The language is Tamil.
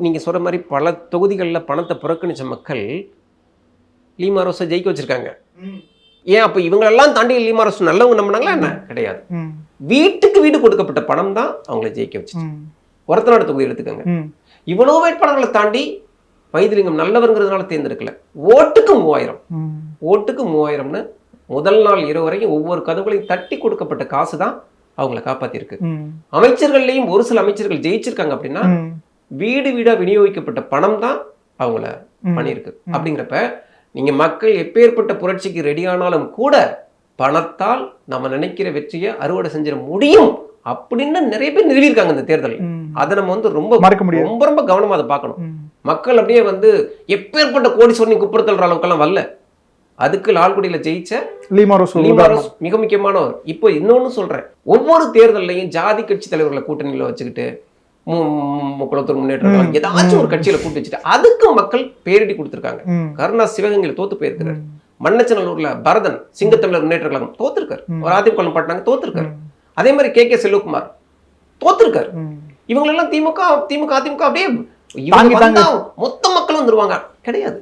நீங்கள் சொல்கிற மாதிரி பல தொகுதிகளில் பணத்தை புறக்கணித்த மக்கள் லீமா ரோஸை ஜெயிக்க வச்சுருக்காங்க. ஏன் அப்போ இவங்களெல்லாம் தாண்டி லீமா ரோஸ் நல்லவங்க நம்பினாங்களா என்ன? கிடையாது. வீட்டுக்கு வீடு கொடுக்கப்பட்ட பணம் தான் அவங்களை ஜெயிக்க வச்சு. ஒரத்தநாடு தொகுதி எடுத்துக்கோங்க. இவ்வளோ வேட்பாளர்களை தாண்டி வைத்திலிங்கம் நல்லவருங்கிறதுனால தேர்ந்தெடுக்கல. ஓட்டுக்கு 3000ன்னு முதல் நாள் இரவு வரைக்கும் ஒவ்வொரு கதவுகளையும் தட்டி கொடுக்கப்பட்ட காசு தான் அவங்களை காப்பாத்திருக்கு. அமைச்சர்கள்லையும் ஒரு சில அமைச்சர்கள் ஜெயிச்சிருக்காங்க அப்படின்னா வீடு வீடா விநியோகிக்கப்பட்ட பணம் தான் அவங்கள பண்ணியிருக்கு. அப்படிங்கிறப்ப நீங்க மக்கள் எப்பேற்பட்ட புரட்சிக்கு ரெடியானாலும் கூட பணத்தால் நம்ம நினைக்கிற வெற்றியை அறுவடை செஞ்சிட முடியும் அப்படின்னு நிறைய பேர் நிறுவியிருக்காங்க இந்த தேர்தலில். அதை நம்ம ரொம்ப ரொம்ப கவனமா அதை பார்க்கணும். மக்கள் அப்படியே எப்பேற்பட்ட கோடீஸ்வரன் குப்புறத்தல்ற அளவுக்கெல்லாம் வரல. அதுக்கு லால்குடியில ஜெயிச்ச லீமா ரோஸ் மிக முக்கியமானவர். இப்போ இன்னொன்னு சொல்றேன், ஒவ்வொரு தேர்தலையும் ஜாதி கட்சி தலைவர்களை கூட்டணியில வச்சுக்கிட்டு குளத்தூர் முன்னேற்றம் ஏதாச்சும் ஒரு கட்சியில கூட்டி வச்சுட்டு அதுக்கு மக்கள் பேரிடி கொடுத்திருக்காங்க. கருணா சிவகங்கையில தோத்து போயிருக்கிறார். மண்ணச்சநல்லூர்ல பரதன் சிங்கத்தமிழர் முன்னேற்ற கழகம் தோத்திருக்காரு. ஒரு அதிமுக பட்டாங்க தோத்திருக்காரு. அதே மாதிரி கே செல்வகுமார் தோத்திருக்காரு. இவங்களெல்லாம் திமுக அதிமுக அப்படியே மொத்த மக்களும் வந்துருவாங்க கிடையாது.